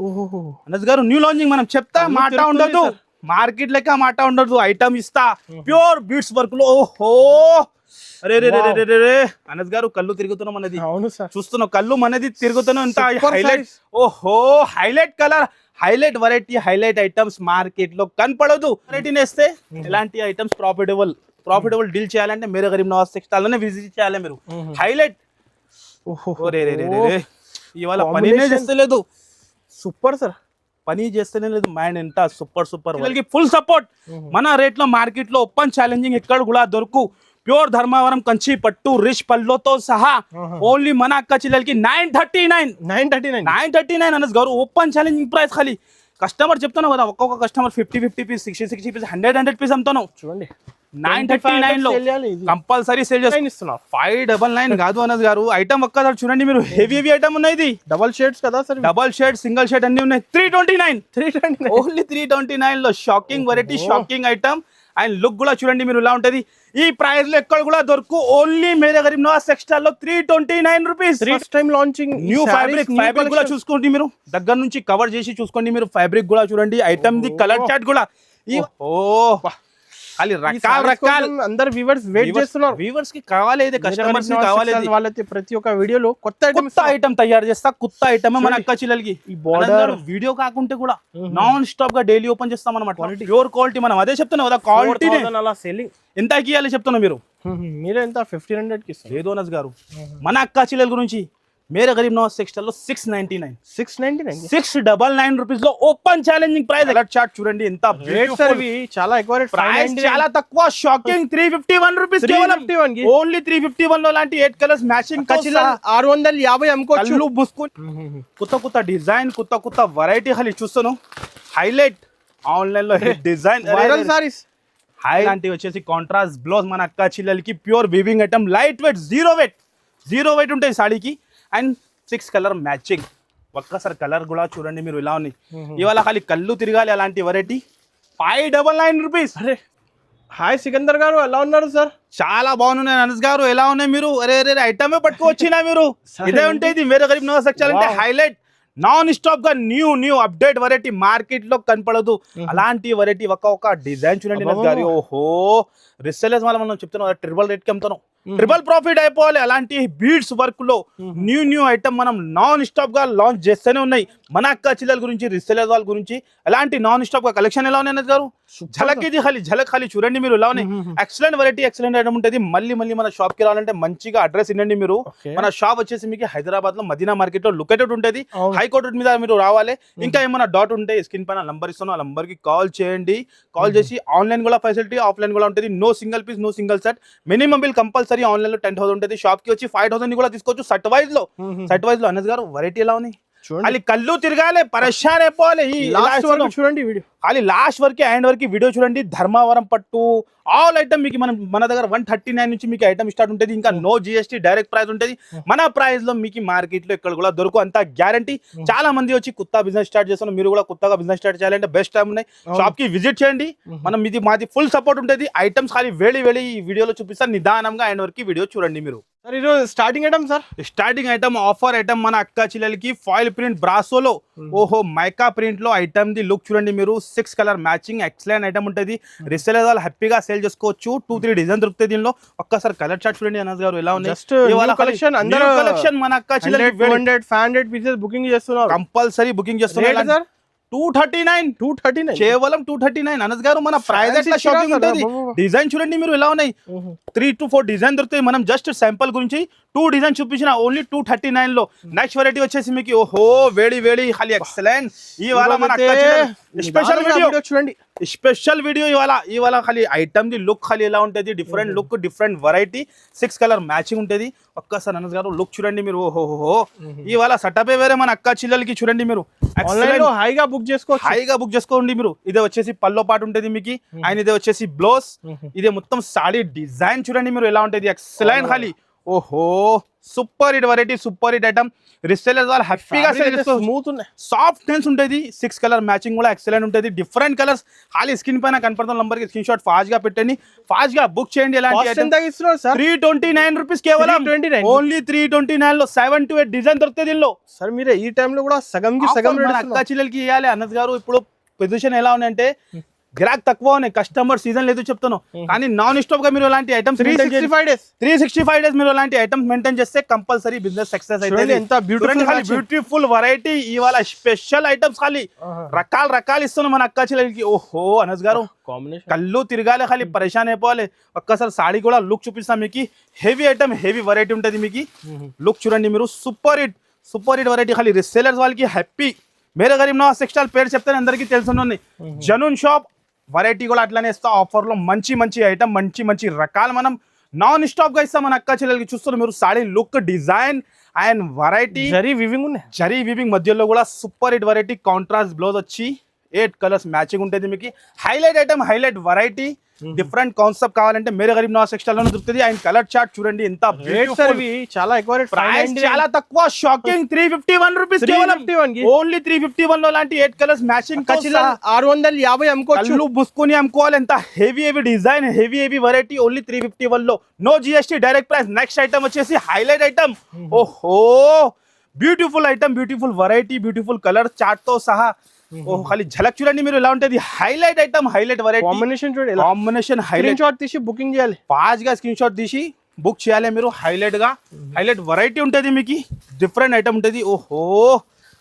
ఓహో అనస్ గారు new launching మనం చెప్తా మాట ఉండదు, మార్కెట్ లెక్క మాట ఉండదు, ఐటమ్ ఇస్తా ప్యూర్ బీట్స్ వర్క్ లో. ఓహో అరే రే రే రే రే అనస్ గారు కళ్ళు తిరుగుతున్నాం అనేది. అవును సార్, చూస్తున్నాం కళ్ళు మనది తిరుగుతున్నాం. ఇంత హైలైట్, ఓహో highlight colour, highlight variety, highlight items market లో కనపడదు. వెరైటీ నేస్తే ఎలాంటి ఐటమ్స్ ప్రాఫిటబుల్ డీల్ చేయాలంటే మీరు గరీబ్ నవాజ్ టెక్స్టైల్ లోనే విజిట్ చేయాలి మీరు. హైలైట్. ఓహో రే రే రే రే ఇవాళ పనినే చేస్తలేదు. సూపర్ సార్, పని చేస్తేనే లేదు. మైండ్ ఎంత సూపర్ సూపర్, ఫుల్ సపోర్ట్. మన రేట్ లో మార్కెట్ లో ఓపెన్ ఛాలెంజింగ్ ఎక్కడ కూడా దొరుకు. ప్యూర్ ధర్మవరం కంచి పట్టు రిచ్ పల్లోతో సహా ఓన్లీ మన అక్క చెల్లెలకి 939 అనస్ గారు ఓపెన్ ఛాలెంజింగ్ ప్రైస్. ఖాళీ కస్టమర్ చెప్తాను కదా, ఒక్కొక్క కస్టమర్ 50 పీస్, 60 పీస్, 100 పీస్ అమ్ముతాను. చూడండి 939 లో కంపల్సరీ సేల్ చేస్తున్నాం. 599 కాదు అనస్ గారు. ఐటమ్ ఒక్కసారి చూడండి మీరు, హెవీ ఐటమ్ ఉన్నాయి. ఇది డబల్ షేడ్స్ కదా sir, double shade, single shade అన్ని ఉన్నాయి. 329 ఓన్లీ 329 లో shocking variety, shocking item. And look కూడా చూడండి మీరు ఇలా ఉంటది. ఈ ప్రైస్ లో ఎక్కడ కూడా దొరుకు. ఓన్లీ మేరే గరీబ్ నవాజ్ టెక్స్టైల్ లో 329 rupees. First time launching new fabric కూడా చూసుకోండి మీరు, దగ్గర నుంచి కవర్ చేసి చూసుకోండి మీరు. ఫ్యాబ్రిక్ కూడా చూడండి, ఐటమ్ ది కలర్ చార్ట్ కూడా. రకాల అందరు వ్యూవర్స్ వెయిట్ చేస్తున్నారు. వ్యూవర్స్ కి కావాలి, కస్టమర్స్ కి కావాలి. వాళ్ళైతే ప్రతి ఒక్క వీడియోలో కొత్త ఐటమ్ తయారు చేస్తా, కొత్త ఐటమ్ మన అక్క చెల్లెలకి. ఈ బోర్డర్ వీడియో కాకుంటే కూడా నాన్ స్టాప్ గా డైలీ ఓపెన్ చేస్తాం అన్నమాట. ప్యూర్ క్వాలిటీ, మనం అదే చెప్తున్నాం కదా, క్వాలిటీ అలా సెల్లింగ్ ఎంత ఇవ్వాలి చెప్తున్నా మీరు. మీరే ఎంత 1500 కి ఇస్తారు? లేదు అనస్ గారు, మన అక్క చెల్లెల గురించి మేరే గరీబ్ నవాజ్ టెక్స్టైల్ లో 699 రూపీస్ లో open challenging price. Alert chart చూడండి ఎంత చాలా ఎక్కువ ప్రైస్, చాలా తక్కువ. షాకింగ్ 351 రూపీస్ కేవలం. ఓన్లీ 351 లో లాంటి 8 కలర్స్ మ్యాచింగ్ 650 అమ్ముకోవచ్చు. కొత్త డిజైన్, కొత్త వెరైటీ ఖాళీ చూస్తాను. హైలైట్ ఆన్లైన్ లో డిజైన్ వైరల్ సారీస్ ఇలాంటివి వచ్చేసి కాంట్రాస్ట్ బ్లౌజ్ మన అక్క చెల్లెలకి. Pure weaving item, light weight, zero weight ఉంటాయి సాడీకి. And 6 colour matching. ఒక్కసారి కలర్ కూడా చూడండి మీరు ఇలా ఉన్నాయి. ఇవాళ ఖాళీ కళ్ళు తిరగాలి అలాంటి వెరైటీ. 599 రూపీస్. అరే హాయ్ సికందర్ గారు, ఎలా ఉన్నారు సార్? చాలా బాగున్నాయి అనస్ గారు, ఎలా ఉన్నాయి మీరు? అరే ఐటమే పట్టుకొచ్చినా మీరు. ఇదే ఉంటాయి మేరే గరీబ్ నవాజ్ టెక్స్టైల్ అంటే హైలైట్, నాన్ స్టాప్ గా న్యూ అప్డేట్ వెరైటీ మార్కెట్ లో కనపడదు. అలాంటి వెరైటీ ఒక్క డిజైన్ చూడండి అనస్ గారు. ఓహో రిసెలర్స్ వల్ల మనం చెప్తున్నాం ట్రిపుల్ రేట్ కి అమ్ముతాం, ట్రిపుల్ ప్రాఫిట్ అయిపోవాలి. అలాంటి బీడ్స్ వర్క్ లో న్యూ ఐటమ్ మనం నాన్ స్టాప్ గా లాంచ్ చేస్తూనే ఉన్నాయి. మన అక్క చెల్లెల గురించి, రిసెలర్ వాళ్ళ గురించి అలాంటి నాన్ స్టాప్ గా కలెక్షన్ ఎలా ఉన్నాయి అనస్ గారు. ఝలక్ ఇది ఖాళీ చూడండి మీరు ఎలా ఉన్నాయి. ఎక్సలెంట్ వెరైటీ, ఎక్సలెంట్ ఐటమ్ ఉంటుంది. మళ్ళీ మన షాప్ కి రావాలంటే మంచిగా అడ్రస్ ఇవ్వండి మీరు. మన షాప్ వచ్చేసి మీకు హైదరాబాద్ లో మదీనా మార్కెట్ లో లొకేటెడ్ ఉంటుంది. హైకోర్టు మీద మీరు రావాలి. ఇంకా ఏమైనా డౌట్ ఉంటే స్క్రీన్ పైన నంబర్ ఇస్తాను, ఆ నంబర్ కి కాల్ చేయండి. కాల్ చేసి ఆన్లైన్ కూడా ఫెసిలిటీ, ఆఫ్లైన్ కూడా ఉంటుంది. No single piece, no single set. Minimum bill compulsory online లో 10,000 ఉంటుంది. షాప్ కి వచ్చి 5,000 కూడా తీసుకోవచ్చు. సెట్ వైజ్ లో అనస్ గారు వెరైటీ ఎలా ఉన్నాయి. ఖాళీ కళ్ళు తిరగాలి, పరేషాన్ అయిపోవాలి. చూడండి వీడియో, ఖాళీ లాస్ట్ వరకు ఎండ్ వరకు వీడియో చూడండి. ధర్మవరం పట్టు ఆల్ ఐటమ్ మీకు మన దగ్గర 139 నుంచి మీకు ఐటమ్ స్టార్ట్ ఉంటుంది. ఇంకా నో జిఎస్టీ, డైరెక్ట్ ప్రైస్ ఉంటుంది. మన ప్రైస్ లో మీకు మార్కెట్ లో ఎక్కడ కూడా దొరుకు, అంత గ్యారంటీ. చాలా మంది వచ్చి కొత్త బిజినెస్ స్టార్ట్ చేస్తున్నారు. మీరు కూడా కొత్తగా బిజినెస్ స్టార్ట్ చేయాలంటే బెస్ట్ టైం ఉన్నాయి. షాప్ కి విజిట్ చేయండి. మాది ఫుల్ సపోర్ట్ ఉంటుంది. ఐటమ్స్ ఖాళీ వేడి ఈ వీడియోలో చూపిస్తాను. నిదానంగా ఎండ్ వరకు వీడియో చూడండి మీరు. సార్ ఈరోజు స్టార్టింగ్ ఐటమ్ ఆఫర్ ఐటమ్ మన అక్క చెల్లెలకి ఫాయిల్ ప్రింట్ బ్రాసోలో. ఓహో మైకా ప్రింట్ లో ఐటమ్ ది లుక్ చూడండి మీరు. 6 కలర్ మ్యాచింగ్ ఎక్సలెంట్ ఐటమ్ ఉంటుంది. రిసెలర్ వాళ్ళు హ్యాపీగా సేల్ చేసుకోవచ్చు. 2-3 డిజైన్ దొరుకుతాయి దీనిలో. ఒక్కసారి కలర్ చార్ట్ చూడండి అనస్ గారు ఎలా ఉంది. కలెక్షన్ మన అక్క చెల్లెలకి 200-500 పీసెస్ బుకింగ్ చేస్తున్నారు. కంపల్సరీ బుకింగ్ చేస్తున్నారు. 239 కేవలం 239 అనస్ గారు. మన ప్రైస్ ఎట్లా షాపింగ్ ఉంటుంది. డిజైన్ చూడండి మీరు ఎలా ఉన్నాయి. 3 to 4 డిజైన్ దొరుకుతాయి. మనం జస్ట్ శాంపుల్ గురించి 2 డిజైన్ చూపించిన ఓన్లీ 239 లో. నెక్స్ట్ వెరైటీ వచ్చేసి మీకు ఓహో వేడి ఖాళీ ఎక్సలెంట్. ఇవాళ మన స్పెషల్ వీడియో చూడండి. స్పెషల్ వీడియో ఇవాళ ఖాళీ ఐటమ్ ది లుక్ ఖాళీ ఎలా ఉంటుంది. Different look, different variety, 6 colour matching ఉంటుంది. ఒక్కసారి అనస్ గారు లుక్ చూడండి మీరు. ఓహో ఇవాళ సెటప్ వేరే మన అక్క చెల్లెలకి చూడండి మీరు. హైగా బుక్ చేసుకోండి మీరు. ఇదే వచ్చేసి పల్లో పాటు ఉంటుంది మీకు. అండ్ ఇదే వచ్చేసి బ్లౌజ్. ఇదే మొత్తం సాడీ డిజైన్ చూడండి మీరు ఎలా ఉంటుంది. ఎక్సలెంట్ ఖాళీ. ఓహో super hit variety, super hit item. Resellers వాళ్ళు హ్యాపీగా స్మూత్ ఉన్నాయి, సాఫ్ట్నెస్ ఉంటుంది. 6 కలర్ మ్యాచింగ్ కూడా ఎక్సలెంట్ ఉంటుంది. డిఫరెంట్ కలర్స్ ఖాళీ స్క్రీన్ పైన కనపడుతున్న నంబర్ కి స్క్రీన్ షాట్ ఫాస్ట్ గా పెట్టండి, ఫాస్ట్ గా బుక్ చేయండి. ఎలాంటి ఎంత ఇస్తున్నారు సార్? 329 రూపీస్ కేవలం, 329 ఓన్లీ 329 లో 7 to 8 డిజైన్ దొరుకుతుంది దీనిలో. సార్ మీరు ఈ టైంలో కూడా సగం అక్క చెల్లెలకి ఇవ్వాలి. అన్నద్ గారు ఇప్పుడు పొజిషన్ ఎలా ఉందంటే గిరాక్ తక్కువ ఉన్నాయి, కస్టమర్ సీజన్ లేదు చెప్తాను, కానీ నాన్ స్టాప్ గా మీరు అలాంటి ఐటమ్స్ 365 డేస్ మీరు అలాంటి ఐటమ్స్ మెయింటైన్ చేస్తే కంపల్సరీ బిజినెస్ సక్సెస్ అయితే. ఎంత బ్యూటిఫుల్ వెరైటీ ఇవాళ స్పెషల్ ఐటమ్స్ ఖాళీ రకాలు ఇస్తున్నాం మన అక్క చెల్లెలకి. ఓహో అనస్ గారు కళ్ళు తిరగాలి, ఖాళీ పరేషాన్ అయిపోవాలి. ఒక్కసారి సాడీ కూడా లుక్ చూపిస్తాం మీకు. హెవీ ఐటమ్, హెవీ వెరైటీ ఉంటుంది మీకు. లుక్ చూడండి మీరు, సూపర్ హిట్ వెరైటీ. ఖాళీ రిసేలర్స్ వాళ్ళకి హ్యాపీ. మేరే గరీబ్ నవాజ్ టెక్స్టైల్ పేరు చెప్తే అందరికీ తెలుసుంది. జనూన్ షాప్ వెరైటీ కూడా అట్లానే ఇస్తా ఆఫర్ లో. మంచి ఐటమ్, మంచి రకాలు మనం నాన్ స్టాప్ గా ఇస్తాం మన అక్క చెల్లెలకి. చూస్తున్నారు మీరు saree look, design and variety. Zari weaving మధ్యలో కూడా super hit variety. Contrast blouse వచ్చి 8 కలర్స్ మ్యాచింగ్ ఉంటుంది మీకు. Highlight item, highlight variety. Different concept కావాలంటే మేరే గరీబ్ నవాజ్ టెక్స్టైల్ లోనే దొరుకుతుంది. అండ్ కలర్ చార్ట్ చూడండి ఎంత చాలా ఎక్కువ, ప్రైస్ చాలా తక్కువ, షాకింగ్. 351 రూపీస్ ఓన్లీ 351 లో లాంటి 8 కలర్స్ మ్యాచింగ్ 650 అమ్ముకోవచ్చు. ముసుకుని అమ్ముకోవాలి. ఎంత heavy design, heavy variety only 351 లో. No GST, direct price. Next item వచ్చేసి హైలైట్ ఐటమ్. ఓహో beautiful item, beautiful variety, beautiful colour chart తో సహా. ఓహో ఖాళీ ఝలక్ చూడండి మీరు ఎలా ఉంటుంది. Highlight item, highlight variety. Combination highlight. Shot తీసి బుకింగ్ చేయాలి, ఫాస్ట్ గా స్క్రీన్ షాట్ తీసి బుక్ చేయాలి మీరు. హైలైట్ వెరైటీ ఉంటుంది మీకు, డిఫరెంట్ ఐటమ్ ఉంటుంది. ఓహో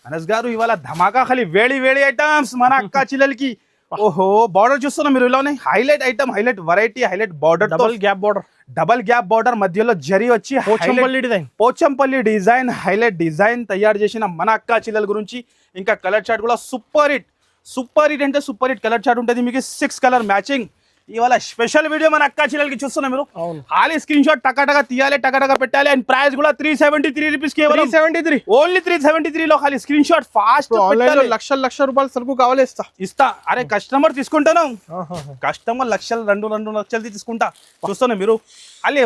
అనస్ గారు ఇవాళ ధమాకా, ఖాళీ వేడి ఐటమ్స్ మన అక్క చిల్లలకి. ఓహో బార్డర్ చూస్తున్నా మీరు ఇలా ఉన్నాయి. Highlight item, highlight variety, highlight border, double gap border మధ్యలో జరీ వచ్చి పోచంపల్లి డిజైన్, హైలైట్ డిజైన్ తయారు చేసిన మన అక్క చిల్లల గురించి. ఇంకా కలర్ చార్ట్ కూడా సూపర్ హిట్ అంటే సూపర్ హిట్ కలర్ చార్ట్ ఉంటుంది మీకు. 6 కలర్ మ్యాచింగ్. ఇవాళ స్పెషల్ వీడియో మన అక్క చెల్లెలకి చూస్తున్నాం మీరు. ఖాళీ స్క్రీన్ షాట్ టకాటగా తీయాలి, టకాటగా పెట్టాలి. అండ్ ప్రైస్ కూడా 373 రూపీస్ కేవలం. 373 ఓన్లీ 373 లో. ఖాళీ స్క్రీన్ షాట్ ఫాస్ట్. లక్ష రూపాయలు సరుకు కావాలి ఇస్తా. అరే కస్టమర్ తీసుకుంటాను, కస్టమర్ లక్షలు 2 లక్షలు తీసుకుంటా. చూస్తున్నా మీరు. ఖాళీ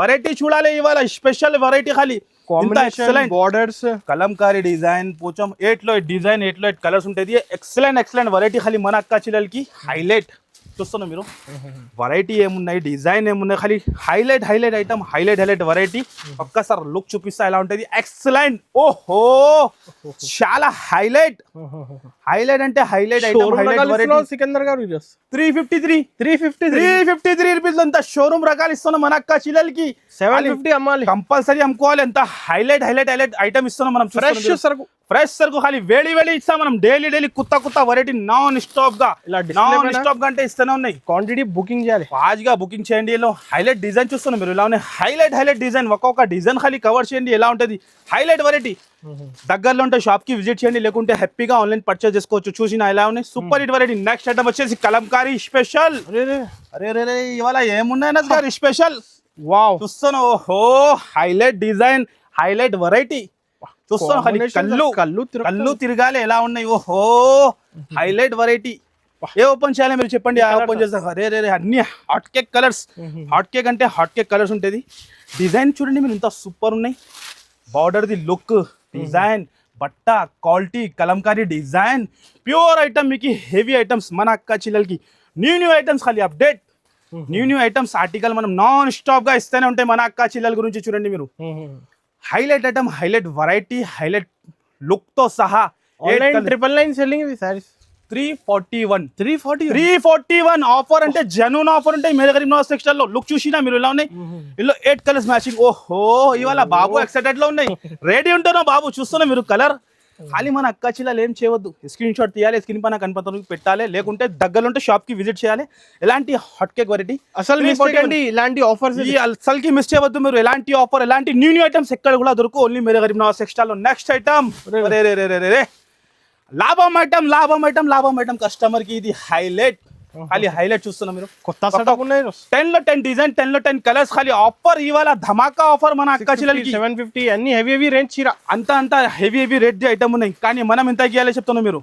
వెరైటీ చూడాలి ఇవాళ స్పెషల్ వెరైటీ. ఖాళీ బోర్డర్స్, కలంకారీ డిజైన్, పోచం 8 లో 8 డిజైన్, 8 లో 8 కలర్స్ ఉంటుంది. Excellent variety. ఖాళీ మన అక్క చెల్లెలకి హైలైట్. చూస్తున్నా మీరు వెరైటీ ఏమున్నాయి, డిజైన్ ఏమున్నాయి. ఖాళీ హైలైట్ ఐటమ్, హైలైట్ వెరైటీ. ఒక్కసారి లుక్ చూపిస్తా ఎలా ఉంటుంది. ఎక్సలెంట్. ఓహో చాలా హైలైట్ అంటే highlight item, highlight variety. Sikandar గారు 353 రూపీస్ అంత షోరూమ్ రకాలు ఇస్తున్నాం మన అక్క చిల్లలకి. 750 అమ్మాలి, కంపల్సరీ అమ్ముకోవాలి. ఎంత హైలైట్ ఐటమ్ ఇస్తున్నాం మనం. ఫ్రెష్ సరుకు ఖాళీ వేడి ఇస్తాం మనం. డైలీ కొత్త వెరైటీ నాన్ స్టాప్ గా అంటే ఇస్తూనే ఉన్నాయి. క్వాంటిటీ బుకింగ్ చేయాలి, ఫాస్ట్ గా బుకింగ్ చేయండి. హైలైట్ డిజైన్ చూస్తున్నాం మీరు ఎలా ఉన్నాయి. హైలైట్ డిజైన్, ఒక్కొక్క డిజైన్ ఖాళీ కవర్ చేయండి ఎలా ఉంటుంది. Highlight variety. దగ్గరలో ఉంటే షాప్ కి విజిట్ చేయండి, లేకుంటే హ్యాపీగా ఆన్లైన్ పర్చేస్ చేసుకోవచ్చు. చూసిన ఎలా ఉన్నాయి. Super hit variety. Next item వచ్చేసి కలంకారీ స్పెషల్. అరే ఇవాళ ఏమున్నాయి స్పెషల్. వావ్ చూస్తాను. ఓహో హైలైట్ డిజైన్, హైలైట్ వెరైటీ. చూస్తాను కళ్ళు తిరగాలి ఎలా ఉన్నాయి. ఓహో హైలైట్ వెరైటీ. ఏ ఓపెన్ చేయాలి మీరు చెప్పండి, ఓపెన్ చేస్తా. అరే అన్ని hot cake colours. Hot cake colours ఉంటుంది. డిజైన్ చూడండి మీరు ఎంత సూపర్ ఉన్నాయి. బార్డర్ ది లుక్, డిజైన్, బట్ట quality, Kalamkari design, pure item మీకు. హెవీ ఐటమ్స్ మన అక్క చిల్లలకి. న్యూ ఐటమ్స్ ఖాళీ అప్డేట్. న్యూ ఐటమ్స్ ఆర్టికల్ మనం నాన్ స్టాప్ గా ఇస్తూనే ఉంటాయి మన అక్క చిల్లల గురించి. చూడండి మీరు. Highlight item, highlight variety, highlight look తో సహా. 999 సెల్లింగ్ ఇది సారీస్. 341 ఆఫర్ అంటే జెన్యూన్ ఆఫర్ ఉంటాయి మేరే గరీబ్ నవాజ్ టెక్స్టైల్ లో. లుక్ చూసినా మీరు ఎలా ఉన్నాయి. ఇందులో 8 కలర్స్ మ్యాచింగ్. ఓహో ఇవాళ బాబు ఎక్సైటెడ్ లో ఉన్నాయి. రెడీ ఉంటున్నా బాబు. చూస్తున్నా మీరు కలర్. ఖాళీ మన అక్క చిల్లలు ఏం చేయవద్దు. స్క్రీన్ షాట్ తీయాలి, స్క్రీన్ పైన కనపడుతుంది పెట్టాలి, లేకుంటే దగ్గరలో ఉంటే షాప్ కి విజిట్ చేయాలి. ఎలాంటి హాట్ కేక్ వెరైటీ అసలు ఇలాంటి ఆఫర్స్ అసలుకి మిస్ చేయవద్దు మీరు. ఎలాంటి ఆఫర్, ఎలాంటి న్యూ ఐటమ్స్ ఎక్కడ కూడా దొరుకు. ఓన్లీ మేరే గరీబ్ నవాజ్ టెక్స్టైల్ లో. నెక్స్ట్ ఐటమ్ లాభం ఐటమ్ కస్టమర్ కి ఇది హైలైట్. ఖాళీ హైలైట్ చూస్తున్నా మీరు కొత్త సెటప్ ఉన్నాయి 10 లో 10 డిజైన్ 10 లో 10 కలర్స్ ఖాళీ ఆఫర్ ఇవాళ ధమాకా ఆఫర్ మన అక్క చెల్లెలకి 750 అన్ని హెవీ రేంజ్ చీర అంతా హెవీ రేట్ ఐటమ్ ఉన్నాయి కానీ మనం ఎంత గీయాలి చెప్తున్నా మీరు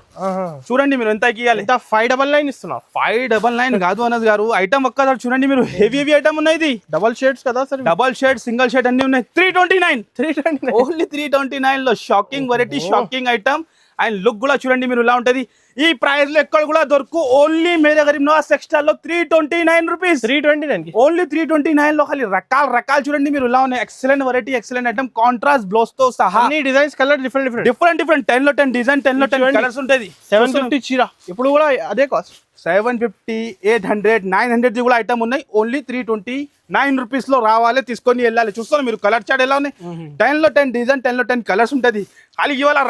చూడండి మీరు ఎంత గీయాలి 599 ఇస్తున్నారు 599 కాదు అనస్ గారు ఐటమ్ ఒక్కసారి చూడండి మీరు హెవీ ఐటమ్ ఉన్నాయి ఇది డబల్ షేడ్స్ కదా sir double shade single shade అన్ని ఉన్నాయి 329 ఓన్లీ 329 లో shocking variety shocking item and look కూడా చూడండి మీరు ఇలా ఉంటది ఈ ప్రైస్ లో ఎక్కడ కూడా దొరకు ఓన్లీ మేరే గరీబ్ నవాజ్ టెక్స్టైల్ లో 329 రూపీస్ 329 ఓన్లీ 329 లో ఖాళీ రకాలు చూడండి మీరు ఇలా ఉన్నాయి excellent variety excellent item contrast blouse తో సహా అన్ని డిజైన్స్ కలర్ డిఫరెంట్ 10 లో 10 డిజైన్ 10 లో 10 కలర్స్ ఉంటది 750 చీర ఇప్పుడు కూడా అదే కాస్ట్ 750 800 900 కూడా ఐటమ్ ఉన్నాయి ఓన్లీ 329 రూపీస్ లో రావాలి తీసుకొని వెళ్ళాలి చూస్తాను మీరు కలర్ చార్ట్ ఎలా ఉన్నాయి 10 లో 10 డిజైన్ 10 లో 10 కలర్స్ ఉంటది ఖాళీ ఇవాళ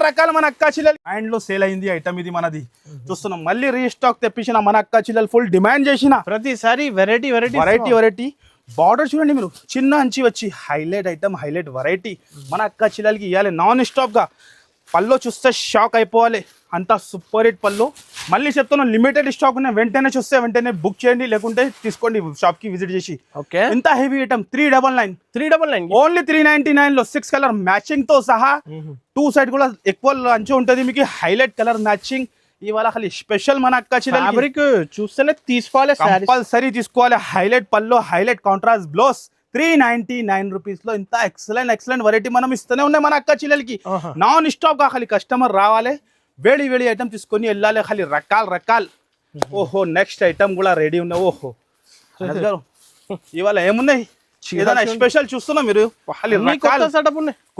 రకాలు మన అక్క చెల్లెలు హ్యాండ్ లో సేల్ అయింది ఐటమ్ ఇది మనది చూస్తున్నాం మళ్ళీ రీస్టాక్ తెప్పించిన మన అక్క చెల్లెలు ఫుల్ డిమాండ్ చేసిన ప్రతిసారి వెరైటీ బార్డర్ చూడండి మీరు చిన్న అంచి వచ్చి హైలైట్ ఐటమ్ హైలైట్ వెరైటీ మన అక్క చెల్లెలకి ఇవ్వాలి నాన్ స్టాప్ గా పళ్ళు చూస్తే షాక్ అయిపోవాలి అంతా సూపర్ హిట్ పళ్ళు మళ్ళీ చెప్తున్నా లిమిటెడ్ స్టాక్ ఉన్నాయి వెంటనే చూస్తే వెంటనే బుక్ చేయండి లేకుంటే తీసుకోండి షాప్ కి విజిట్ చేసి ఎంత హెవీ ఐటమ్ 399 ఓన్లీ 399 లో 6 కలర్ మ్యాచింగ్ తో సహా 2 సైడ్ కూడా ఎక్కువ అంచు ఉంటది మీకు హైలైట్ కలర్ మ్యాచింగ్ ఇవాళ ఖాళీ స్పెషల్ మన అక్క ఫ్యాబ్రిక్ చూస్తేనే తీసుకోవాలి కంపల్సరీ తీసుకోవాలి హైలైట్ పళ్ళు హైలైట్ కాంట్రాస్ట్ బ్లౌజ్ 399 రూపీస్ లో ఇంత ఎక్సలెంట్ వెరైటీ మనం ఇస్తూనే ఉన్నాయి మన అక్క చెల్లెలకి నాన్ స్టాప్ గా ఖాళీ కస్టమర్ రావాలి వేడి ఐటమ్ తీసుకొని వెళ్ళాలి ఖాళీ రకాలు ఓహో నెక్స్ట్ ఐటమ్ కూడా రెడీ ఉన్నాయి ఓహో గారు ఇవాళ ఏమున్నాయి ఏదైనా స్పెషల్ చూస్తున్నా మీరు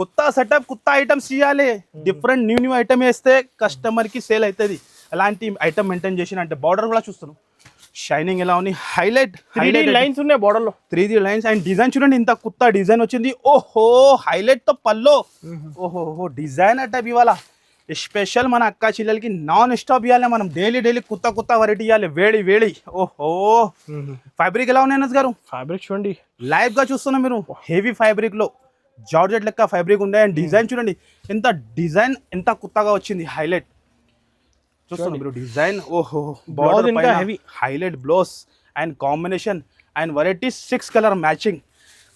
కొత్త సెటప్ కొత్త ఐటమ్స్ ఇవ్వాలి డిఫరెంట్ న్యూ ఐటమ్ వేస్తే కస్టమర్ కి సేల్ అవుతుంది అలాంటి ఐటమ్ మెయింటైన్ చేసిన అంటే బార్డర్ కూడా చూస్తున్నాం షైనింగ్ ఎలా ఉంది హైలైట్ లైన్స్ ఉన్నాయి బార్డర్ లో 3D లైన్స్ అండ్ డిజైన్ చూడండి ఇంత కొత్త డిజైన్ వచ్చింది ఓహో హైలైట్ తో పల్లో ఓహో డిజైన్ అట ఇవాళ స్పెషల్ మన అక్క చెల్లెలకి నాన్ స్టాప్ ఇవ్వాలి మనం డైలీ కొత్త వెరైటీ ఇవ్వాలి వేడి ఓహో ఫ్యాబ్రిక్ ఎలా ఉన్నాయి అన్నస్ గారు ఫ్యాబ్రిక్ చూడండి లైవ్ గా చూస్తున్నా మీరు హెవీ ఫ్యాబ్రిక్ లో జార్జెట్ లెక్క ఫ్యాబ్రిక్ ఉంది అండ్ డిజైన్ చూడండి ఎంత కొత్తగా వచ్చింది హైలైట్ చూస్తున్నా మీరు డిజైన్ ఓహో బార్డర్ పైన highlight blouse and combination and variety 6 colour matching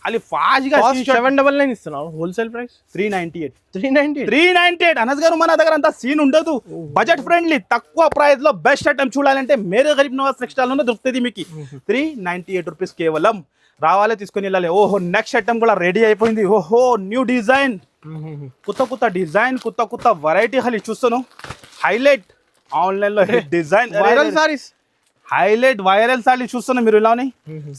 అది ఫాస్ట్ గా 799 ఇస్తున్నావు హోల్సేల్ ప్రైస్ 398 అనస్ గారు మన దగ్గర అంత సీన్ ఉండదు బడ్జెట్ ఫ్రెండ్లీ తక్కువ ప్రైస్ లో బెస్ట్ ఐటమ్ చూడాలంటే మేరే గరీబ్ నవాజ్ టెక్స్టైల్ లోనే దొరుకుతుంది మీకు 398 రూపీస్ కేవలం రావాలి తీసుకొని వెళ్ళాలి ఓహో నెక్స్ట్ ఐటమ్ కూడా రెడీ అయిపోయింది ఓహో న్యూ డిజైన్ కొత్త డిజైన్ కొత్త వెరైటీ ఖాళీ చూస్తాను హైలైట్ ఆన్లైన్ లో డిజైన్ వైరల్ సారీ చూస్తున్నా మీరు ఇలా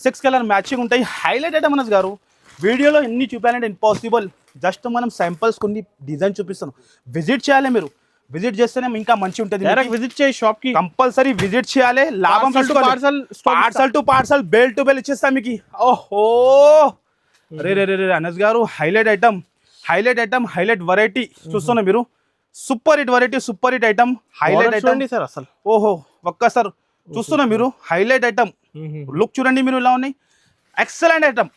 6 కలర్ మ్యాచింగ్ ఉంటాయి హైలైట్ ఐటమ్ అనస్ గారు వీడియోలో ఎన్ని చూపాలంటే ఇంపాసిబుల్ జస్ట్ మనం శాంపుల్స్ కొన్ని డిజైన్ చూపిస్తాను విజిట్ చేయాలి మీరు విజిట్ చేస్తేనే ఇంకా మంచి ఉంటుంది విజిట్ చేయి షాప్ కి కంపల్సరీ విజిట్ చేయాలి లాభం parcel to parcel bell to bell ఇచ్చేస్తా మీకు ఓహో రే అనస్ గారు హైలైట్ హైలైట్ వెరైటీ చూస్తున్నా మీరు super hit item highlight item sir అసలు ఓహో ఒక్కసారి చూస్తున్నా మీరు హైలైట్ ఐటమ్ లుక్ చూడండి మీరు ఇలా ఉన్నాయి ఎక్సలెంట్ ఐటమ్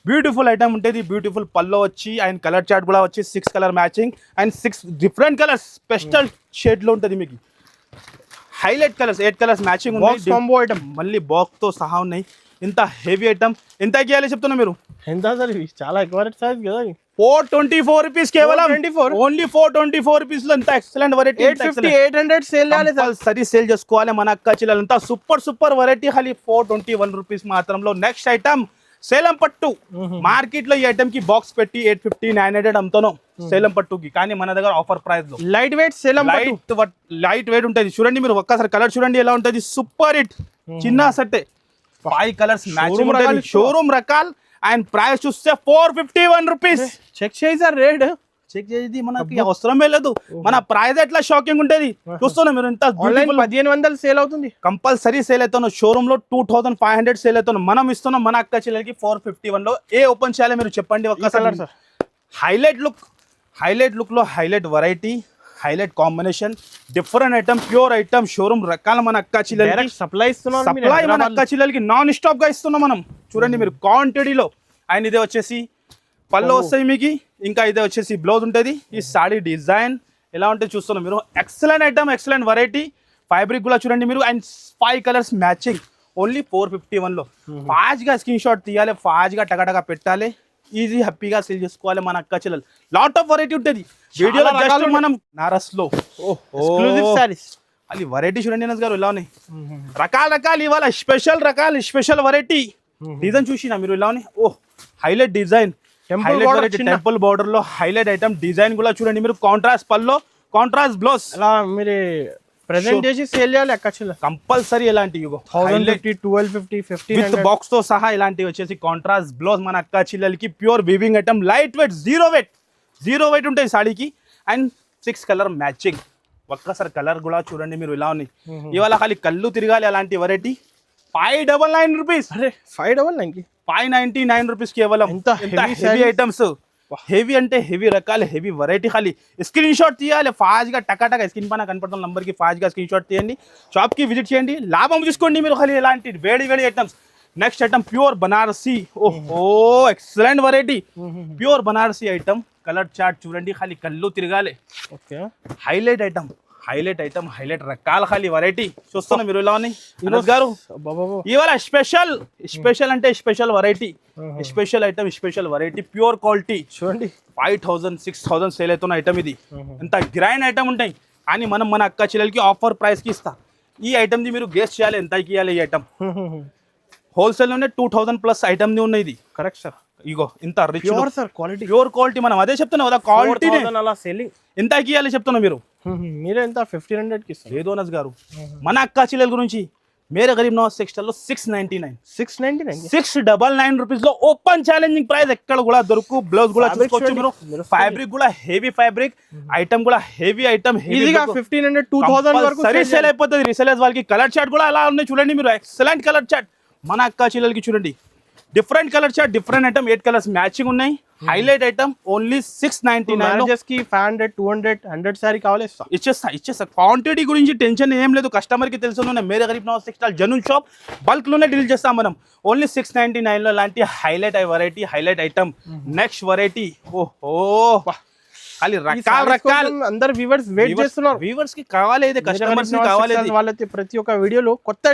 బ్యూటిఫుల్ ఐటమ్ ఉంటుంది బ్యూటిఫుల్ పల్లో వచ్చి అండ్ కలర్ చార్ట్ కూడా వచ్చి 6 colour matching and 6 different colours special shade లో ఉంటుంది మీకు highlight colours 8 colours matching combo item మళ్ళీ బాక్స్ తో సహా ఉన్నాయి ఇంత హెవీ ఐటమ్ ఎంత గీయాలి చెప్తున్నా మీరు ఎంత సార్ చాలా ఎక్కువ సైజ్ కదా 424 రూపీస్ కేవలం ఓన్లీ 424 రూపీస్ లో ఇంత ఎక్సలెంట్ వెరైటీ 800 సేల్ సరి సేల్ చేసుకోవాలి మన అక్క చెల్లెలంతా సూపర్ వెరైటీ ఖాళీ 421 రూపీస్ మాత్రంలో నెక్స్ట్ ఐటమ్ సేలం పట్టు మార్కెట్ లో ఈ ఐటమ్ కి బాక్స్ పెట్టి 850 900 అమ్ముతాను సేలం పట్టుకి కానీ మన దగ్గర ఆఫర్ ప్రైస్ లో light weight Salem light weight ఉంటుంది చూడండి మీరు ఒక్కసారి కలర్ చూడండి ఎలా ఉంటుంది సూపర్ హిట్ చిన్న సెట్ 5 కలర్స్ మ్యాచింగ్ షోరూమ్ రకాల్ అండ్ ప్రైస్ చూస్తే 451 రూపీస్ చెక్ చేయి సార్ రేట్ చెక్ చేసి మనకి అవసరమే లేదు మన ప్రైస్ ఎట్లా షాకింగ్ ఉంటది చూస్తున్నా మీరు ఇంత 1500 సేల్ అవుతుంది కంపల్సరీ సేల్ అవుతాను షోరూమ్ లో 2500 సేల్ అవుతాను మనం ఇస్తున్నాం మన అక్క చెల్లెలకి 451 లో ఏ ఓపెన్ చేయాలి మీరు చెప్పండి ఒక్కసారి హైలైట్ లుక్ లో highlight variety highlight combination different item pure item showroom రకాల మన అక్క చెల్లెలకి సప్లై మన అక్క చెల్లెలకి నాన్ స్టాప్ గా ఇస్తున్నాం మనం చూడండి మీరు క్వాంటిటీలో అండ్ ఇదే వచ్చేసి పళ్ళు వస్తాయి మీకు ఇంకా ఇదే వచ్చేసి బ్లౌజ్ ఉంటుంది ఈ సాడీ డిజైన్ ఎలా ఉంటే చూస్తున్నాం మీరు excellent item excellent variety fabric కూడా చూడండి మీరు అండ్ 5 కలర్స్ మ్యాచింగ్ ఓన్లీ 451 లో ఫాస్ట్ గా స్క్రీన్ షాట్ తీయాలి, ఫాస్ట్ గా టగటగా పెట్టాలి, ఈజీ హ్యాపీగా సేల్ చేసుకోవాలి మన అక్క చెల్లెలు. లాట్ ఆఫ్ వెరైటీ ఉంటుంది వీడియోలో. జస్ట్ మనం నారస్ లో ఎక్స్క్లూజివ్ సారీస్ అది వెరైటీ చూడండి అనస్ గారు ఇలా ఉన్నాయి. రకాలు ఇవాళ స్పెషల్ రకాలు, స్పెషల్ వెరైటీ. డిజైన్ చూసినా మీరు ఇలా ఉన్నాయి. హైలైట్ డిజైన్, టెంపుల్ బోర్డర్ లో హైలైట్ ఐటమ్. డిజైన్ కూడా చూడండి మీరు. కాంట్రాస్ట్ పల్లో, కాంట్రాస్ట్ బ్లౌజ్. అలా మీరు ప్రెజెంట్ చేసి సేల్ చేయాలి అక్క చెల్లెలు. కంపల్సరీ ఇలాంటి 1050, 1250, 1500 విత్ బాక్స్ తో సహా ఇలాంటివి వచ్చేసి కాంట్రాస్ట్ బ్లౌజ్ మన అక్క చెల్లెలకి. Pure weaving item, light weight, zero weight ఉంటాయి సాడీకి. And 6 colour matching. ఒక్కసారి కలర్ కూడా చూడండి మీరు ఇలా ఉన్నాయి. ఇవాళ ఖాళీ కళ్ళు తిరగాలి అలాంటి వెరైటీ. 599 రూపీస్. అరే 599 కి 599 రూపీస్ కేవలం. హెవీ ఐటమ్స్, హెవీ అంటే హెవీ రకాలు, హెవీ వెరైటీ. ఖాళీ స్క్రీన్ షాట్ తీయాలి ఫాస్ట్ గా, టకాటగా స్క్రీన్ పైన కనపడుతున్న నంబర్ కి ఫాస్ట్ గా స్క్రీన్ షాట్ తీయండి. షాప్ కి విజిట్ చేయండి, లాభం తీసుకోండి మీరు. ఖాళీ ఇలాంటి వేడి items. Next item pure Banarasi. Excellent variety, pure Banarasi item. Colour chart చూడండి, ఖాళీ కళ్ళు తిరగాలి. ఓకే, హైలైట్ ఐటమ్, హైలైట్ రకాల ఖాళీ వెరైటీ చూస్తున్నా మీరు ఇలా ఉన్నాయి. వినోద్ గారు ఇవాళ స్పెషల్ అంటే special variety, special item, special variety, pure quality. చూడండి 5000, 6000 సేల్ అవుతున్న ఐటమ్ ఇది. ఎంత గ్రైండ్ ఐటమ్ ఉంటాయి కానీ మనం మన అక్క చెల్లెలకి ఆఫర్ ప్రైస్ కి ఇస్తా. ఈ ఐటమ్ ది మీరు గెస్ట్ చేయాలి ఎంతకి ఇవ్వాలి. ఈ ఐటమ్ హోల్సేల్ లోనే 2000 ప్లస్ ఐటమ్ ది ఉన్నాయి. ఇది కరెక్ట్ సార్. ఇగో ఇంత rich sir quality, pure quality. మనం అదే చెప్తున్నాం కదా, క్వాలిటీ అలా సెల్లింగ్. ఎంతకి ఇవ్వాలి చెప్తున్నా మీరు. మీరే ఎంత 1500 కి ఇస్తారు. లేదు అనస్ గారు, మన అక్క చెల్లెల గురించి మేరే గరీబ్ నవాజ్ టెక్స్టైల్ లో 699 699 రూపీస్ లో ఓపెన్ ఛాలెంజింగ్ ప్రైస్. ఎక్కడ కూడా దొరుకు. బ్లౌజ్ కూడా చూసుకోవచ్చు మీరు. ఫ్యాబ్రిక్ కూడా హెవీ ఫ్యాబ్రిక్, ఐటమ్ కూడా హెవీ ఐటమ్. ఈజీగా 1500, 2000 వరకు సరే సేల్ అయిపోతుంది. రీసెలర్స్ వాళ్ళకి కలర్ చార్ట్ కూడా అలా ఉన్నాయి చూడండి మీరు. ఎక్సలెంట్ కలర్ చార్ట్ మన అక్క చెల్లెలకి చూడండి. Different colour chart, different item, 8 colours matching ఉన్నాయి. Highlight item only 699. 500, 200, 100 సారీ కావాలి ఇచ్చేస్తా. క్వాంటిటీ గురించి టెన్షన్ ఏం లేదు. కస్టమర్ కి తెలుసు. మేరే Gareeb Nawaz textile జనూన్ shop bulk లోనే డీల్ చేస్తాం మనం. ఓన్లీ 699 లో లాంటి highlight variety, highlight item. Next variety ఖాళీ రకాల అందరు వ్యూవర్స్ వెయిట్ చేస్తున్నారు. వ్యూవర్స్ కి కావాలి, కస్టమర్స్ కి కావాలి. వాళ్ళకి ప్రతి ఒక్క వీడియోలో కొత్త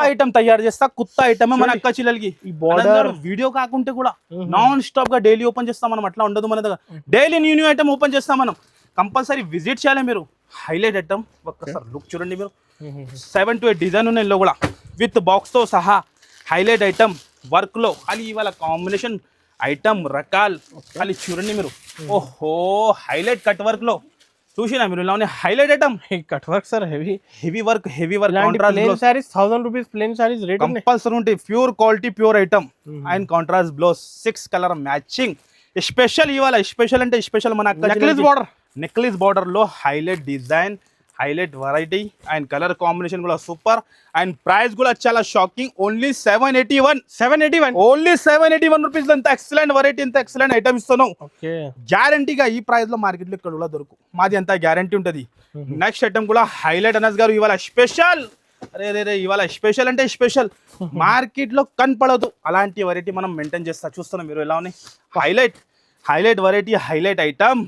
ఐటమ్ తయారు చేస్తా. కొత్త ఐటమ్ మన అక్క చెల్లెలకి. ఈ బోర్డర్ వీడియో కాకుంటే కూడా నాన్ స్టాప్ గా డైలీ ఓపెన్ చేస్తాం మనం. అట్లా ఉండదు మన దగ్గర. డైలీ న్యూ ఐటమ్ ఓపెన్ చేస్తాం మనం. కంపల్సరీ విజిట్ చేయాలి మీరు. Highlight item. ఒక్కసారి లుక్ చూడండి మీరు. 7 to 8 డిజైన్ ఉన్నాయి ఇందులో కూడా, విత్ బాక్స్ తో సహా. హైలైట్ ఐటమ్ వర్క్ లో. ఖాళీ ఇవాళ కాంబినేషన్ ఐటమ్ రకాల్ ఖాళీ చూడండి మీరు. హైలైట్ కట్ వర్క్ లో చూసినా మీరు ఇలా ఉన్నాయి. Highlight item cut work sir. Heavy work. Plain saris 1000 rupees plain saris rate compulsory ఉంటాయి. Pure quality, pure item and contrast blouse. 6 colour matching. Special ఇవాళ స్పెషల్ అంటే స్పెషల్ మన నెక్లెస్ బార్డర్ లో highlight design, highlight variety and colour combination కూడా super. And price కూడా చాలా shocking. Only 781 only 781 rupees లో. ఎంత ఎక్సలెంట్ వెరైటీ, ఎంత ఎక్సలెంట్ ఐటమ్ ఇస్తున్నాం. గ్యారంటీగా ఈ ప్రైస్ లో మార్కెట్ లో ఇక్కడ కూడా దొరుకు. మాది అంత గ్యారంటీ ఉంటది. నెక్స్ట్ ఐటమ్ కూడా హైలైట్ అనస్ గారు ఇవాళ స్పెషల్. ఇవాళ స్పెషల్ అంటే స్పెషల్, మార్కెట్ లో కనపడదు అలాంటి వెరైటీ మనం మెయింటైన్ చేస్తా. చూస్తున్నాం మీరు ఎలా ఉన్నాయి. Highlight variety, highlight item.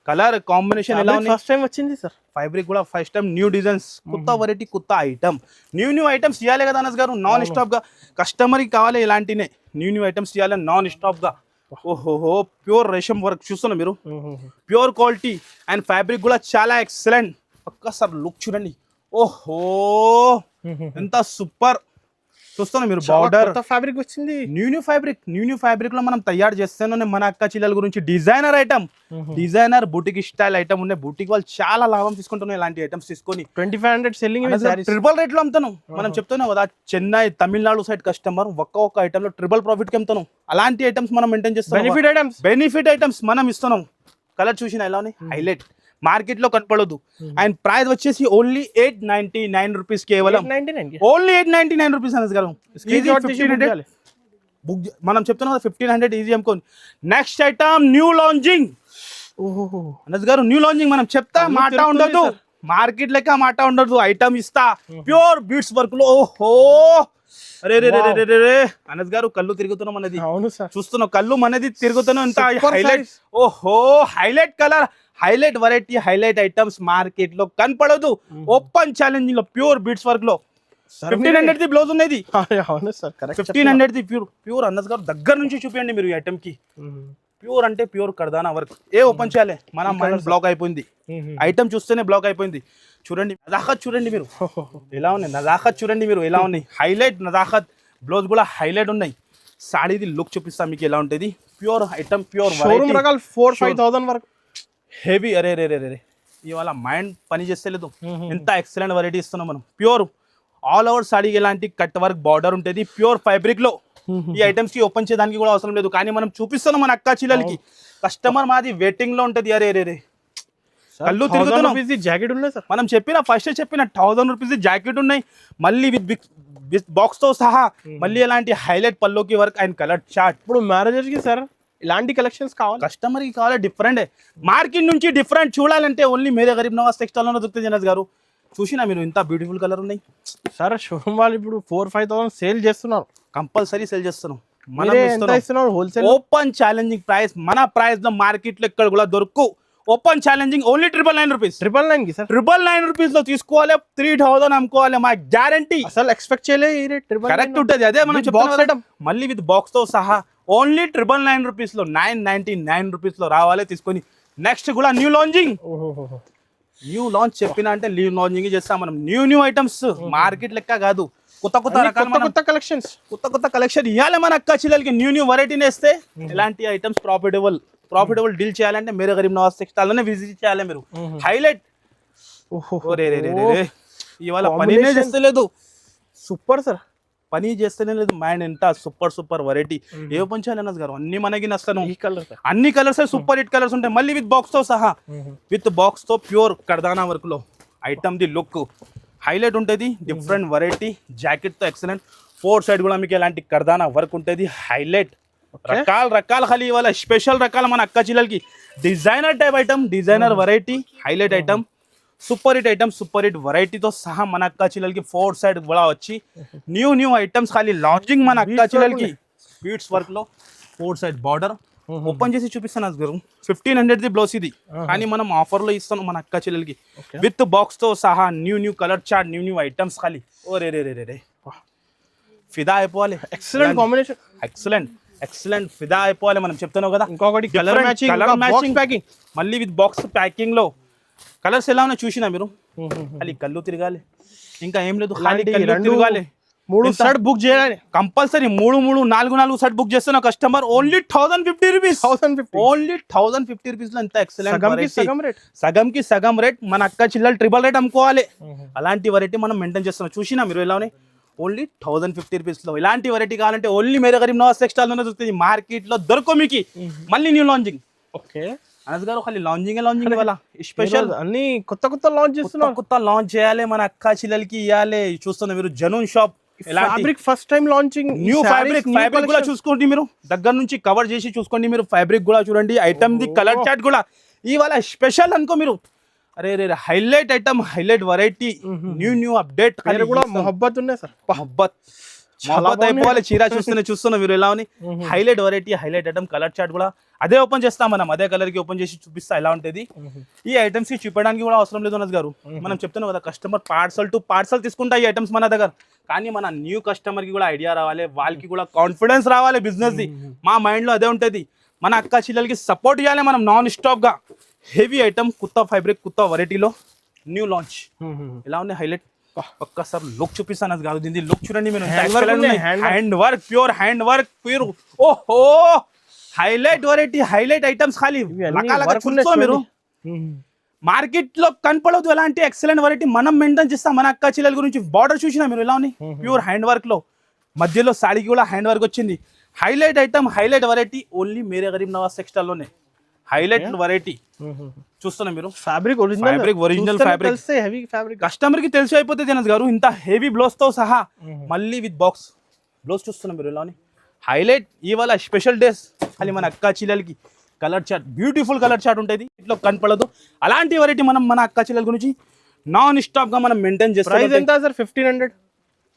Colour combination ఎలా ఉంది. ఫస్ట్ టైం వచ్చింది సార్. ఫ్యాబ్రిక్ కూడా ఫస్ట్ టైం. న్యూ డిజైన్స్, కొత్త వెరైటీ, కొత్త ఐటమ్. న్యూ ఐటమ్స్ ఇవ్వాలి కదా అనస్ గారు. నాన్ స్టాప్ గా కస్టమర్ కి కావాలి ఇలాంటినే. న్యూ ఐటమ్స్ ఇవ్వాలి నాన్ స్టాప్ గా. ప్యూర్ రేషం వర్క్ చూస్తున్నా మీరు. ప్యూర్ క్వాలిటీ అండ్ ఫ్యాబ్రిక్ కూడా చాలా ఎక్సలెంట్. ఒక్కసారి లుక్ చూడండి. ఎంత సూపర్ చూస్తున్నా మీరు. బార్డర్ ఫ్యాబ్రిక్ వచ్చింది. న్యూ ఫ్యాబ్రిక్ లో మనం తయారు చేస్తేనే మన అక్క చెల్లెల గురించి. Designer item, designer boutique style item ఉన్నాయి. బూటిక్ వాళ్ళు చాలా లాభం తీసుకుంటున్నాయి ఇలాంటి ఐటమ్స్ తీసుకొని. 2500 సెల్లింగ్ ట్రిపుల్ రేట్ లో అమ్ముతాను. మనం చెప్తున్నాం కదా, చెన్నై, తమిళనాడు సైడ్ కస్టమర్ ఒక్క ఐటమ్ లో ట్రిపుల్ ప్రాఫిట్ కి అమ్ముతాను. అలాంటి ఐటమ్స్ మనం మెయింటైన్ చేస్తాం. బెనిఫిట్ ఐటమ్స్ మనం ఇస్తున్నాం. కలర్ చూసిన ఎలా ఉన్నాయి. హైలైట్ మార్కెట్ లో కనపడదు. అండ్ ప్రైస్ వచ్చేసి ఓన్లీ 899 రూపీస్ కేవలం. ఓన్లీ 899 రూపీస్ అనస్ గారు. మనం చెప్తున్నాం 1500 ఈజీ అమ్ముకోండి. Next item new launching Anas గారు. న్యూ లాంచింగ్ మనం చెప్తా, మాట ఉండదు. మార్కెట్ లెక్క మాట ఉండదు. ఐటమ్ ఇస్తా ప్యూర్ బీట్స్ వర్క్ లో. అనస్ గారు కళ్ళు తిరుగుతున్నాం అనేది. అవును సార్, చూస్తున్నాం కళ్ళు మనది తిరుగుతున్నాం. ఎంత highlight. Highlight colour, highlight variety highlight items market లో కనపడదు. ఓపెన్ ఛాలెంజింగ్ లో ప్యూర్ బీట్స్ వర్క్ లో 1500 ది బ్లౌజ్ ఉన్నది. అవును సార్, కరెక్ట్. 1500 ది ప్యూర్ అన్నస్ గారు దగ్గర నుంచి చూపించండి మీరు ఈ ఐటమ్ కి. ప్యూర్ అంటే ప్యూర్ కర్దానా వర్క్. ఏ ఓపెన్ చేయాలి మన మైండ్ బ్లాక్ అయిపోయింది. ఐటమ్ చూస్తేనే బ్లాక్ అయిపోయింది. చూడండి నజాకత్ చూడండి మీరు ఎలా ఉన్నాయి. నజాకత్ చూడండి మీరు ఎలా ఉన్నాయి. హైలైట్ నజాకత్ బ్లౌజ్ కూడా హైలైట్ ఉన్నాయి. సాడీది లుక్ చూపిస్తా మీకు ఎలా ఉంటుంది. ప్యూర్ ఐటమ్ ప్యూర్ షోరూమ్ రకాలు 4-5,000 వరకు హెవీ. అరే రే రే రే ఇవాళ మైండ్ పని చేస్తలేదు. ఎంత ఎక్సలెంట్ వెరైటీ ఇస్తున్నాం మనం. ప్యూర్ ఆల్ ఓవర్ సాడీ ఎలాంటి కట్ వర్క్ బార్డర్ ఉంటుంది. ప్యూర్ ఫ్యాబ్రిక్ లో ఈ ఐటమ్స్ కి ఓపెన్ చేయడానికి కూడా అవసరం లేదు. కానీ మనం చూపిస్తున్నాం మన అక్క చిల్లలకి. కస్టమర్ మాది వెయిటింగ్ లో ఉంటది. అరే రే రే కళ్ళు తిరుగుతున్నాం. జాకెట్ ఉన్నాయి సార్. మనం ఫస్ట్ చెప్పిన 1000 రూపీస్ జాకెట్ ఉన్నాయి. మళ్ళీ విత్ బాక్స్ తో సహా మళ్ళీ ఎలాంటి హైలైట్ పల్లోకి వర్క్ అండ్ కలర్ చార్ట్. ఇప్పుడు మ్యారేజెస్ కి సార్ ఇలాంటి కలెక్షన్స్ కావాలి. కస్టమర్ కి కావాలి డిఫరెంట్. మార్కెట్ నుంచి డిఫరెంట్ చూడాలంటే ఓన్లీ మేరే గరీబ్ నవాజ్ టెక్స్టైల్ లోనే దొరుకుతుంది. జనస్ గారు చూసినా మీరు ఇంత బ్యూటిఫుల్ కలర్ ఉన్నాయి సార్. షోరూమ్ వాళ్ళు ఇప్పుడు 4-5,000 సేల్ చేస్తున్నారు. కంపల్సరీ సేల్ చేస్తున్నాం. Wholesale open challenging price. మన ప్రైస్ లో మార్కెట్ లో ఎక్కడ కూడా దొరుకు. Open challenging only 999 rupees. 999 కి సార్. 999 రూపీస్ లో తీసుకోవాలి. 3000 అమ్ముకోవాలి. మా గ్యారంటీ. అసలు ఎక్స్పెక్ట్ చేయలే ఈ రేట్. కరెక్ట్ ఉంటుంది. అదే మనం చెప్తాం. మళ్ళీ విత్ బాక్స్ తో సహా ఓన్లీ 999 రూపీస్ లో 999 రూపీస్ లో రావాలి తీసుకొని. నెక్స్ట్ కూడా న్యూ లాంచింగ్. న్యూ లాంచ్ చెప్పినా అంటే న్యూ లాంచింగ్ చేస్తాం మనం. న్యూ ఐటమ్స్ మార్కెట్ లెక్క కాదు. కొత్త కొత్త కలెక్షన్ ఇవ్వాలి మన అక్క చిల్లలకి. న్యూ వెరైటీని వేస్తే ఎలాంటి ఐటమ్స్ ప్రాఫిటబుల్ డీల్ చేయాలంటే మేరే గరీబ్ నవాజ్ టెక్స్టైల్ లోనే విజిట్ చేయాలి మీరు. హైలైట్. ఇవాళ పనినే చేస్తలేదు. Super sir. పని చేస్తేనే లేదు. మైండ్ ఎంత సూపర్ వెరైటీ. ఏ ఓపెన్ చేయాలి అన్నది గారు అన్ని మనకి నస్తాను. అన్ని కలర్స్ సూపర్ హిట్ కలర్స్ ఉంటాయి. మళ్ళీ విత్ బాక్స్ తో సహా విత్ బాక్స్ తో ప్యూర్ కర్దానా వర్క్ లో ఐటమ్ ది లుక్ హైలైట్ ఉంటుంది. డిఫరెంట్ వెరైటీ జాకెట్ తో ఎక్సలెంట్. 4 సైడ్ కూడా మీకు ఎలాంటి కర్దానా వర్క్ ఉంటుంది. హైలైట్ రకాల ఖాళీ ఇవాళ స్పెషల్ రకాల మన అక్క చిల్లలకి. Designer type item, designer variety, highlight item, super hit item, super hit వెరైటీతో సహా మన అక్క చిల్లలకి 4 సైడ్ కూడా వచ్చి న్యూ ఐటమ్స్ ఖాళీ లాంచింగ్ మన అక్క చిల్లలకి. బీట్స్ వర్క్ లో 4 సైడ్ బార్డర్ ఓపెన్ చేసి చూపిస్తాను గారు. 1500 ది బ్లౌజ్ ఇది. కానీ మనం ఆఫర్ లో ఇస్తాను మన అక్క చెల్లెలకి విత్ బాక్స్ తో సహా new colour chart, new items ఖాళీ. ఓ రే రే రే రే ఫిదా అయిపోవాలి. Excellent combination. ఎక్సలెంట్ ఫిదా అయిపోవాలి. మనం చెప్తున్నాం కదా. ఇంకొకటి కలర్ మ్యాచింగ్ ప్యాకింగ్. మళ్ళీ విత్ బాక్స్ ప్యాకింగ్ లో కలర్స్ ఎలా ఉన్నాయో చూసినా మీరు. ఖాళీ కళ్ళు తిరగాలి. ఇంకా ఏం లేదు. ఖాళీ కళ్ళు తిరగాలి. 3 షర్ట్ బుక్ చేయాలి కంపల్సరీ. 4 షర్ట్ బుక్ చేస్తున్న customer only 1050 rupees. Only 1050 rupees లో ఎంత ఎక్సలెంట్. సగంకి సగం రేట్. మన అక్క చిల్లలు ట్రిపుల్ రేట్ అమ్ముకోవాలి. అలాంటి వెరైటీ మనం మెయింటైన్ చేస్తున్నాం. చూసినా మీరు ఎలా ఉన్నాయి. ఓన్లీ 1050 రూపీస్ లో ఇలాంటి వెరైటీ కావాలంటే ఓన్లీ మేరే గరీబ్ నవాజ్ టెక్స్టైల్ లోనే దొరుకుతుంది. మార్కెట్ లో దొరకో మీకు. మళ్ళీ న్యూ లాంచింగ్. ఓకే అనస్ గారు ఖాళీ లాంచింగ్ ఇవాళ స్పెషల్ అన్ని కొత్త లాంచ్ చేస్తున్నాం. కొత్త లాంచ్ చేయాలి మన అక్క చిల్లలకి ఇవ్వాలి. చూస్తున్నా మీరు Junoon shop fabric first time launching. New fabric కూడా చూసుకోండి మీరు. దగ్గర నుంచి కవర్ చేసి చూసుకోండి మీరు. ఫ్యాబ్రిక్ కూడా చూడండి. ఐటమ్ ది కలర్ చార్ట్ కూడా ఇవాళ స్పెషల్ అనుకో మీరు. అరే రే highlight item, highlight variety, new update కూడా మొహబ్బత్ ఉన్నాయి సార్. మొహబ్బత్ అయిపోవాలి. చీర చూస్తున్నా మీరు ఎలా ఉంది. Highlight variety, highlight item, colour chart కూడా అదే ఓపెన్ చేస్తాం మనం. అదే కలర్ కి ఓపెన్ చేసి చూపిస్తా ఎలా ఉంటుంది. ఈ ఐటమ్స్ కి చూపడానికి కూడా అవసరం లేదు అనస్ గారు. మనం చెప్తున్నాం కదా కస్టమర్ పార్సల్ టు పార్సల్ తీసుకుంటా ఈ ఐటమ్స్ మన దగ్గర. కానీ మన న్యూ కస్టమర్ కి కూడా ఐడియా రావాలి. వాళ్ళకి కూడా కాన్ఫిడెన్స్ రావాలి బిజినెస్ ది. మా మైండ్ లో అదే ఉంటుంది. మన అక్క చిల్లలకి సపోర్ట్ చేయాలి మనం నాన్ స్టాప్ గా. హెవీ ఐటమ్, కొత్త ఫ్యాబ్రిక్, కొత్త వెరైటీలో న్యూ లాంచ్. ఎలా ఉంది హైలైట్. ఒక్కసారి లుక్ చూపిస్తాను కాదు. దీని లుక్ చూడండి మీరు. Hand work, pure hand work, pure. ఓహో హైలైట్ వెరైటీ, హైలైట్ ఐటమ్స్ ఖాళీ మీరు. మార్కెట్ లో కనపడదు ఎలాంటి ఎక్సలెంట్ వెరైటీ మనం మెయింటైన్ చేస్తాం మన అక్క చిల్లల గురించి. బార్డర్ చూసినా మీరు ఎలా ఉంది. ప్యూర్ హ్యాండ్ వర్క్ లో మధ్యలో సాడీకి కూడా హ్యాండ్ వర్క్ వచ్చింది. Highlight item, highlight variety only Mere Gareeb Nawaz textile లోనే. హైలైట్ వెరైటీ చూస్తున్నా మీరు. ఫ్యాబ్రిక్ ఒరిజినల్ ఫ్యాబ్రిక్ కస్టమర్ కి తెలిసి అయిపోతుంది జనస్ గారు. ఇంత హెవీ బ్లౌజ్ తో సహా మళ్ళీ విత్ బాక్స్ బ్లౌజ్ చూస్తున్నా మీరు ఎలా. హైలైట్ ఇవాళ స్పెషల్ డేస్ ఖాళీ మన అక్క చిల్లలకి. Colour chart, beautiful colour chart ఉంటుంది. ఇట్లా కనపడదు. అలాంటి వెరైటీ మనం మన అక్క చిల్లల గురించి నాన్ స్టాప్ గా మనం మెయింటైన్ చేస్తాం. ప్రైస్ ఎంత సార్? 1500.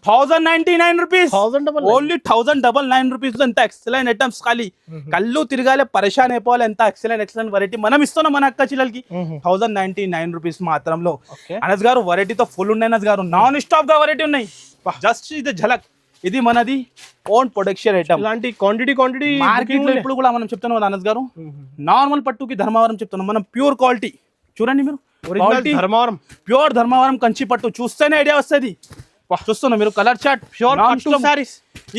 1099 రూపీస్ 1000 ఓన్లీ 1099 రూపీస్ లో ఎంత ఎక్సలెంట్ ఐటమ్స్ ఖాళీ కళ్ళు తిరగాలి పరేషాన్ అయిపోవాలి ఎంత ఎక్సలెంట్ వెరైటీ మనం ఇస్తున్నాం మన అక్క చిల్లలకి 1099 రూపీస్ మాత్రంలో అనస్ గారు వెరైటీతో ఫుల్ ఉన్నాయి అనస్ గారు నాన్ స్టాప్ గా వెరైటీ ఉన్నాయి జస్ట్ ఇది ఝలక్ ఇది మనది ఓన్ ప్రొడక్షన్ ఐటమ్ ఇలాంటి క్వాంటిటీ మార్కెట్ లో ఇప్పుడు కూడా మనం చెప్తున్నాం కదా అనస్ గారు నార్మల్ పట్టుకి ధర్మవరం చెప్తున్నాం మనం ప్యూర్ క్వాలిటీ చూడండి మీరు ధర్మవరం ప్యూర్ ధర్మవరం కంచి పట్టు చూస్తేనే ఐడియా వస్తుంది చూస్తున్నా మీరు కలర్ చార్ట్ ప్యూర్ సారీస్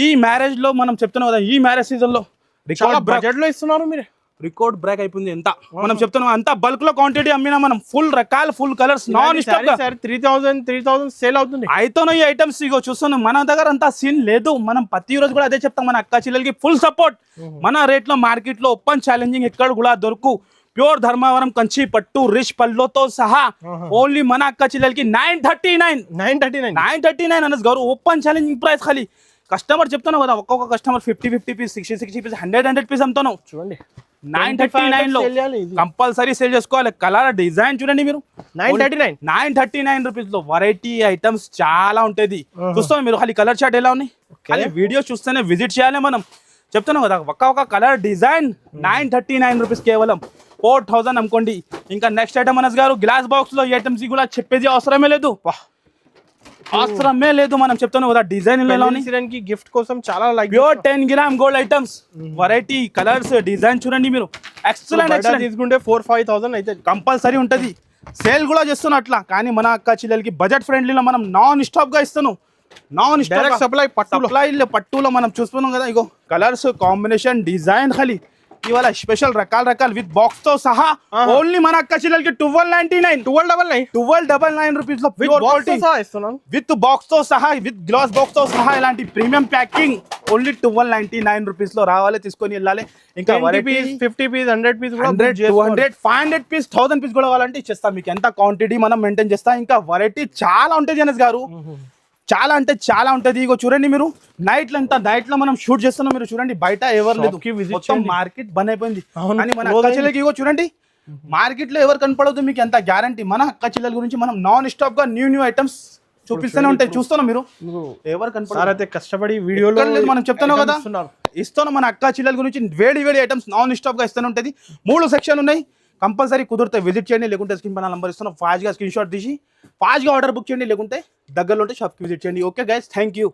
ఈ మ్యారేజ్ లో మనం చెప్తున్నాం కదా ఈ మ్యారేజ్ సీజన్ లో రికార్డ్ బడ్జెట్ లో ఇస్తున్నారు మీరు రికార్డ్ బ్రేక్ అయిపోయింది ఎంత మనం చెప్తున్నాం అంత బల్క్ లో క్వాంటిటీ అమ్మినా మనం ఫుల్ రకాల full colours non stop 3000 sale అవుతుంది అయితేనో ఈ ఐటమ్స్ ఇగో చూస్తున్నాం మన దగ్గర అంత సీన్ లేదు మనం ప్రతి రోజు కూడా అదే చెప్తాం మన అక్క చెల్లెలకి ఫుల్ సపోర్ట్ మన రేట్ లో మార్కెట్ లో ఓపెన్ ఛాలెంజింగ్ ఎక్కడ కూడా దొరుకు ప్యూర్ ధర్మవరం కంచి పట్టు రిచ్ పల్లోతో సహా ఓన్లీ మన అక్క చెల్లెలకి 939 అనస్ గారు ఓపెన్ ఛాలెంజింగ్ ప్రైస్ ఖాళీ కస్టమర్ చెప్తాను కదా ఒక్కొక్క కస్టమర్ 50 పీస్ 60 పీస్ 100 పీస్ అమ్ముతాను చూడండి 939 లో కంపల్సరీ సేల్ చేసుకోవాలి కలర్ డిజైన్ చూడండి మీరు 939 రూపీస్ లో వెరైటీ ఐటమ్స్ చాలా ఉంటది చూస్తాం మీరు ఖాళీ కలర్ చార్ట్ ఎలా ఉన్నాయి ఖాళీ వీడియో చూస్తేనే విజిట్ చేయాలి మనం చెప్తున్నాం కదా ఒక్క కలర్ డిజైన్ 939 రూపీస్ కేవలం 4000 అనుకోండి ఇంకా నెక్స్ట్ ఐటమ్ అనస్ గారు గ్లాస్ బాక్స్ లో ఈ ఐటమ్స్ కూడా చెప్పేది అవసరమే లేదు మనం చెప్తున్నాం కదా డిజైన్ గిఫ్ట్ కోసం చాలా pure 10 gram gold items variety colours design చూడండి మీరు ఎక్సలెంట్ తీసుకుంటే 4-5,000 అయితే కంపల్సరీ ఉంటది సేల్ కూడా చేస్తున్నా అట్లా కానీ మన అక్క చెల్లెలకి బడ్జెట్ ఫ్రెండ్లీలో మనం నాన్ స్టాప్ గా ఇస్తున్నాం నాన్ స్టాప్ సప్లై పట్టులో మనం చూస్తున్నాం కదా ఇగో కలర్స్ కాంబినేషన్ డిజైన్ ఖాళీ ఇవాళ స్పెషల్ రకాల విత్ బాక్స్ తో సహా ఓన్లీ మన అక్క చెల్లెలకి 1299 రూపీస్ లో విత్ బాక్స్ తో సహా విత్ గ్లాస్ బాక్స్ తో సహా ఇలాంటి ప్రీమియం ప్యాకింగ్ ఓన్లీ 1299 రూపీస్ లో రావాలి తీసుకొని వెళ్ళాలి ఇంకా 50 పీస్ 100 పీస్ 200 500 పీస్ 1000 పీస్ కూడా కావాలంటే ఇచ్చేస్తాం మీకు ఎంత క్వాంటిటీ మనం మెయింటైన్ చేస్తాం ఇంకా వెరైటీ చాలా ఉంటుంది అనస్ గారు చాలా అంటే చాలా ఉంటది ఇగో చూడండి మీరు నైట్ లో మనం షూట్ చేస్తున్నాం మీరు చూడండి బయట ఎవరు లేదు మొత్తం మార్కెట్ బంద్ అయిపోయింది కానీ మన అక్క చెల్లెలకి ఇగో చూడండి మార్కెట్ లో ఎవరు కనపడదు మీకు ఎంత గ్యారంటీ మన అక్క చెల్లెల గురించి మనం నాన్ స్టాప్ గా న్యూ ఐటమ్స్ చూపిస్తూనే ఉంటాయి చూస్తున్నాం మీరు ఎవరు కనపడదు కష్టపడి వీడియోలో మనం చెప్తున్నాం కదా ఇస్తున్నాం మన అక్క చెల్లెల గురించి వేడి ఐటమ్స్ నాన్ స్టాప్ గా ఇస్తూనే ఉంటది 3 సెక్షన్ ఉన్నాయి కంపల్సరీ కుదిరితే విజిట్ చేయండి లేకుంటే స్క్రీన్ పైన నంబర్ ఇస్తున్నాం ఫాస్ట్గా స్క్రీన్ షాట్ తీసి ఫాస్ట్గా ఆర్డర్ బుక్ చేయండి లేకుంటే దగ్గరలో ఉంటే షాప్కి విజిట్ చేయండి ఓకే గైస్ థ్యాంక్ యూ